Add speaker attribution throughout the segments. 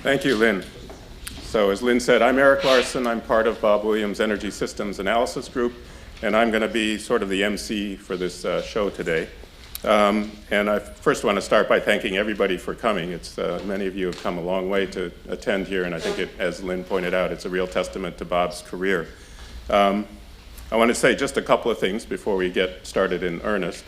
Speaker 1: Thank you, Lynn. So as Lynn said, I'm Eric Larson. I'm part of Bob Williams' Energy Systems Analysis Group, and I'm going to be sort of the MC for this show today. And I first want to start by thanking everybody for coming. It's many of you have come a long way to attend here, and I think, as Lynn pointed out, it's a real testament to Bob's career. I want to say just a couple of things before we get started in earnest.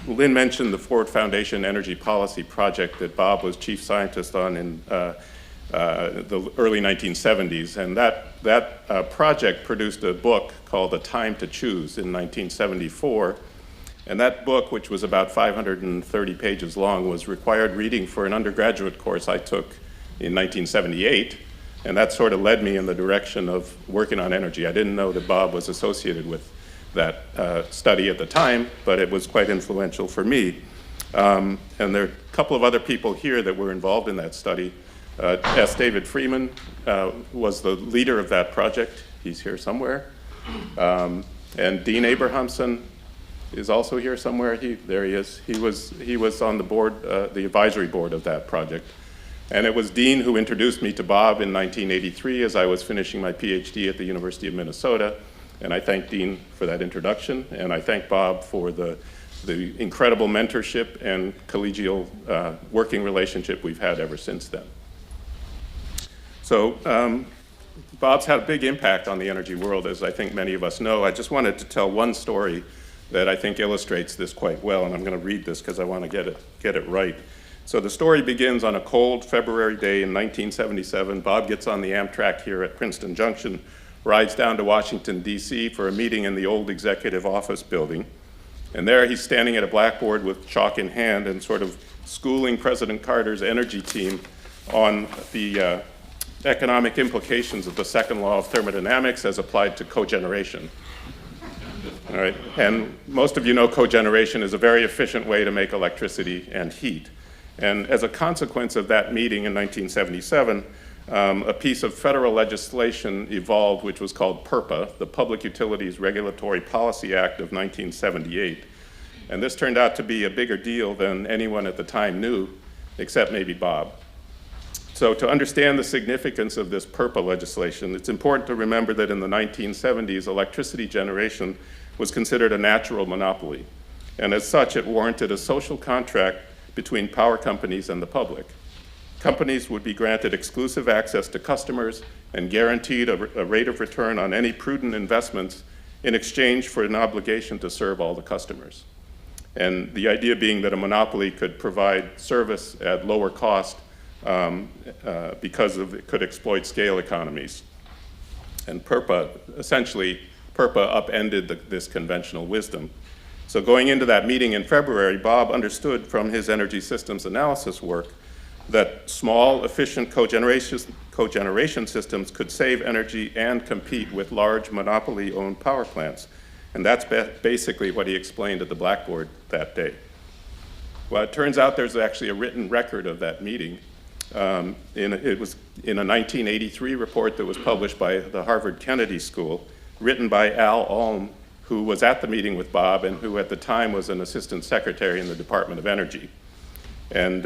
Speaker 1: Lynn mentioned the Ford Foundation Energy Policy Project that Bob was chief scientist on in the early 1970s, and that project produced a book called A Time to Choose in 1974. And that book, which was about 530 pages long, was required reading for an undergraduate course I took in 1978, and that sort of led me in the direction of working on energy. I didn't know that Bob was associated with that study at the time, but it was quite influential for me. And there are a couple of other people here that were involved in that study. S. David Freeman was the leader of that project. He's here somewhere. And Dean Abrahamson is also here somewhere. There he is. He was on the board, the advisory board of that project. And it was Dean who introduced me to Bob in 1983 as I was finishing my PhD at the University of Minnesota. And I thank Dean for that introduction, and I thank Bob for the incredible mentorship and collegial working relationship we've had ever since then. So Bob's had a big impact on the energy world, as I think many of us know. I just wanted to tell one story that I think illustrates this quite well, and I'm going to read this because I want to get it right. So the story begins on a cold February day in 1977. Bob gets on the Amtrak here at Princeton Junction, rides down to Washington, D.C. for a meeting in the old executive office building. And there he's standing at a blackboard with chalk in hand and sort of schooling President Carter's energy team on the economic implications of the second law of thermodynamics as applied to cogeneration. All right, and most of you know cogeneration is a very efficient way to make electricity and heat. And as a consequence of that meeting in 1977, a piece of federal legislation evolved which was called PURPO, the Public Utilities Regulatory Policy Act of 1978. And this turned out to be a bigger deal than anyone at the time knew, except maybe Bob. So to understand the significance of this PURPO legislation, it's important to remember that in the 1970s, electricity generation was considered a natural monopoly. And as such, it warranted a social contract between power companies and the public. Companies would be granted exclusive access to customers and guaranteed a rate of return on any prudent investments in exchange for an obligation to serve all the customers. And the idea being that a monopoly could provide service at lower cost because it could exploit scale economies. And essentially, PURPO upended this conventional wisdom. So going into that meeting in February, Bob understood from his energy systems analysis work that small, efficient cogeneration systems could save energy and compete with large monopoly-owned power plants. And that's basically what he explained at the blackboard that day. Well, it turns out there's actually a written record of that meeting. It was in a 1983 report that was published by the Harvard Kennedy School, written by Al Ulm, who was at the meeting with Bob and who at the time was an assistant secretary in the Department of Energy. And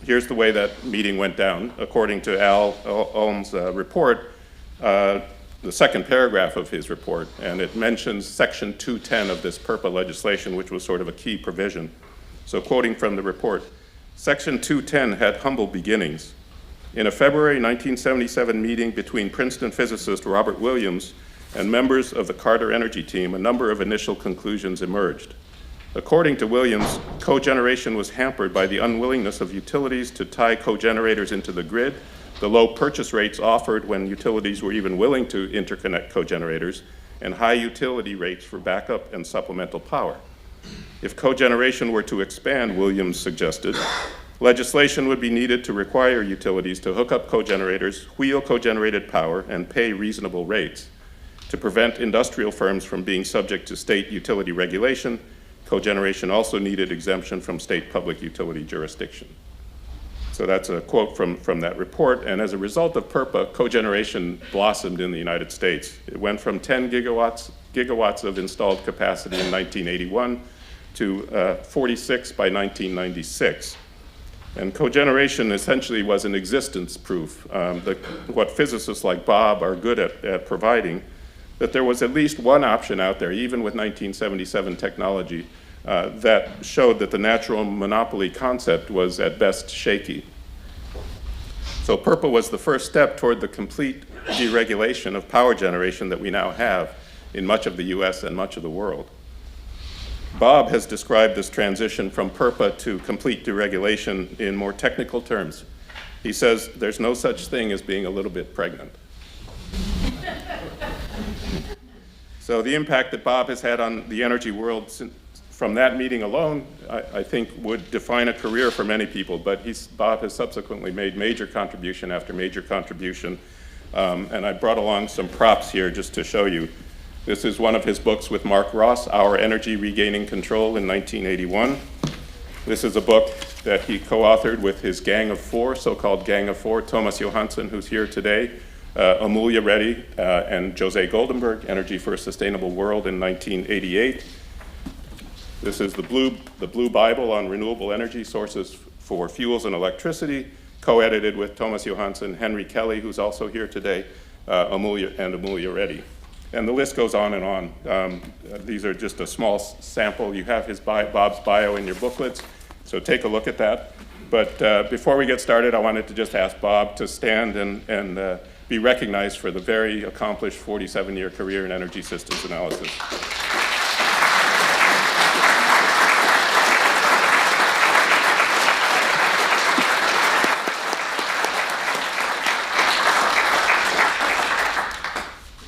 Speaker 1: here's the way that meeting went down. According to Al Ulm's report, the second paragraph of his report, and it mentions Section 210 of this PURPO legislation, which was sort of a key provision. So quoting from the report, Section 210 had humble beginnings. In a February 1977 meeting between Princeton physicist Robert Williams and members of the Carter Energy team, a number of initial conclusions emerged. According to Williams, cogeneration was hampered by the unwillingness of utilities to tie cogenerators into the grid, the low purchase rates offered when utilities were even willing to interconnect cogenerators, and high utility rates for backup and supplemental power. If cogeneration were to expand, Williams suggested, legislation would be needed to require utilities to hook up cogenerators, wheel cogenerated power, and pay reasonable rates. To prevent industrial firms from being subject to state utility regulation, cogeneration also needed exemption from state public utility jurisdiction. So that's a quote from that report. And as a result of PURPO, cogeneration blossomed in the United States. It went from 10 gigawatts of installed capacity in 1981 to 46 by 1996. And cogeneration essentially was an existence proof, what physicists like Bob are good at providing, that there was at least one option out there, even with 1977 technology, that showed that the natural monopoly concept was at best shaky. So PURPO was the first step toward the complete deregulation of power generation that we now have in much of the US and much of the world. Bob has described this transition from PURPO to complete deregulation in more technical terms. He says there's no such thing as being a little bit pregnant. So the impact that Bob has had on the energy world from that meeting alone, I think would define a career for many people, but Bob has subsequently made major contribution after major contribution. And I brought along some props here just to show you. This is one of his books with Mark Ross, Our Energy Regaining Control in 1981. This is a book that he co-authored with his gang of four, so-called gang of four, Thomas Johansson, who's here today, Amelia Reddy, and Jose Goldenberg, Energy for a Sustainable World in 1988. This is the Blue Bible on renewable energy sources for fuels and electricity, co-edited with Thomas Johansson, Henry Kelly, who's also here today, Amelia Reddy. And the list goes on and on. These are just a small sample. You have Bob's bio in your booklets, so take a look at that. But before we get started, I wanted to just ask Bob to stand and be recognized for the very accomplished 47-year career in energy systems analysis.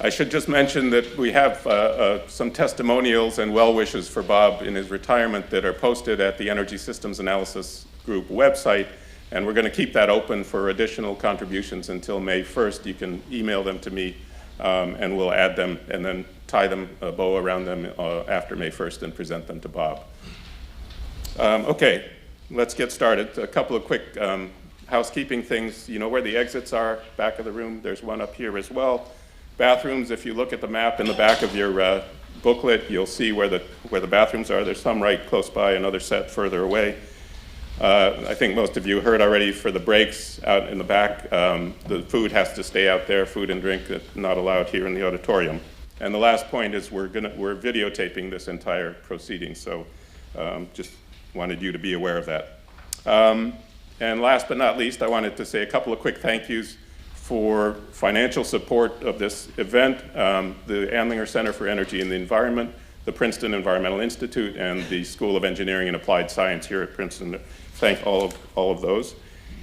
Speaker 1: I should just mention that we have some testimonials and well wishes for Bob in his retirement that are posted at the Energy Systems Analysis Group website, and we're going to keep that open for additional contributions until May 1st. You can email them to me, and we'll add them and then tie them, a bow around them after May 1st and present them to Bob. Okay, let's get started. A couple of quick housekeeping things. You know where the exits are, back of the room? There's one up here as well. Bathrooms, if you look at the map in the back of your booklet, you'll see where the bathrooms are. There's some right close by, another set further away. I think most of you heard already for the breaks out in the back, the food has to stay out there, food and drink not allowed here in the auditorium. And the last point is we're videotaping this entire proceeding, so just wanted you to be aware of that. And last but not least, I wanted to say a couple of quick thank yous for financial support of this event, the Andlinger Center for Energy and the Environment, the Princeton Environmental Institute, and the School of Engineering and Applied Science here at Princeton. Thank all of those.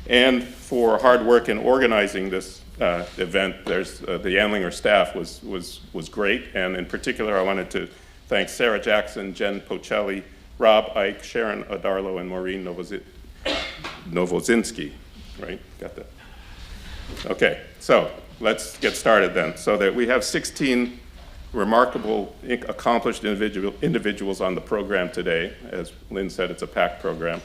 Speaker 1: And for hard work in organizing this event, the Andlinger staff was great, and in particular I wanted to thank Sarah Jackson, Jen Pocelli, Rob Ike, Sharon Adarlo, and Maureen Novozinski, right? Got that? Okay, so let's get started then. So that we have 16 remarkable, accomplished individuals on the program today. As Lynn said, it's a packed program.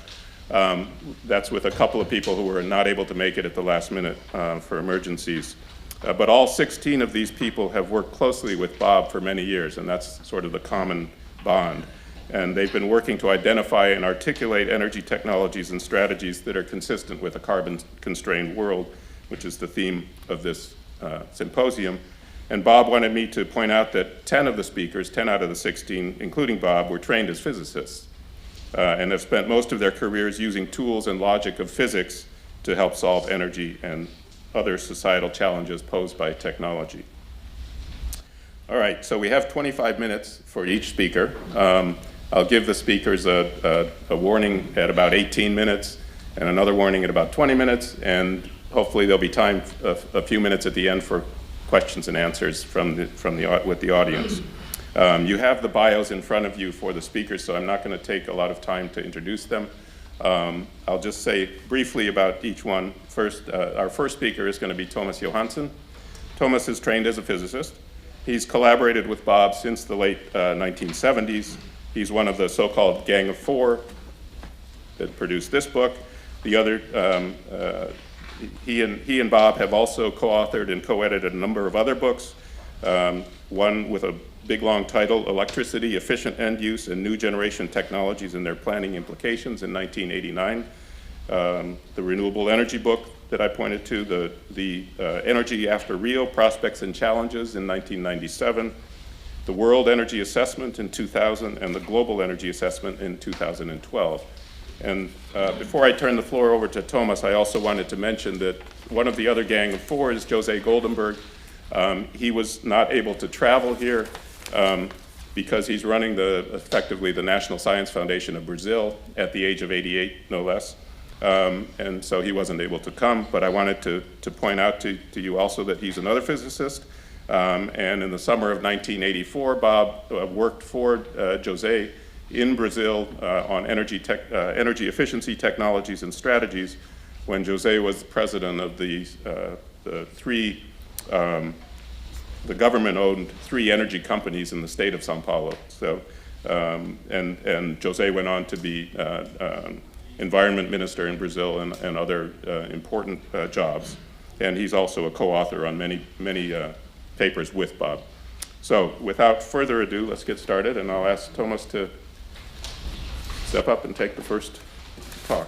Speaker 1: That's with a couple of people who were not able to make it at the last minute for emergencies. But all 16 of these people have worked closely with Bob for many years, and that's sort of the common bond. And they've been working to identify and articulate energy technologies and strategies that are consistent with a carbon-constrained world, which is the theme of this symposium. And Bob wanted me to point out that 10 of the speakers, 10 out of the 16, including Bob, were trained as physicists and have spent most of their careers using tools and logic of physics to help solve energy and other societal challenges posed by technology. All right, so we have 25 minutes for each speaker. I'll give the speakers a warning at about 18 minutes and another warning at about 20 minutes, and hopefully there'll be time, a few minutes at the end for questions and answers with the audience. You have the bios in front of you for the speakers, so I'm not going to take a lot of time to introduce them. I'll just say briefly about each one. First, our first speaker is going to be Thomas Johansson. Thomas is trained as a physicist. He's collaborated with Bob since the late 1970s. He's one of the so-called gang of four that produced this book. The other, he and Bob have also co-authored and co-edited a number of other books, one with a big long title, Electricity, Efficient End Use and New Generation Technologies and Their Planning Implications in 1989. the renewable energy book that I pointed to, the Energy After Rio, Prospects and Challenges in 1997, the World Energy Assessment in 2000, and the Global Energy Assessment in 2012. And before I turn the floor over to Thomas, I also wanted to mention that one of the other gang of four is Jose Goldenberg. He was not able to travel here because he's running effectively the National Science Foundation of Brazil at the age of 88, no less. And so he wasn't able to come, but I wanted to point out to you also that he's another physicist. And in the summer of 1984, Bob worked for Jose in Brazil on energy efficiency technologies and strategies when Jose was president of the government-owned 3 energy companies in the state of São Paulo. So, and Jose went on to be environment minister in Brazil and other important jobs. And he's also a co-author on many papers with Bob. So without further ado, let's get started, and I'll ask Thomas to step up and take the first talk.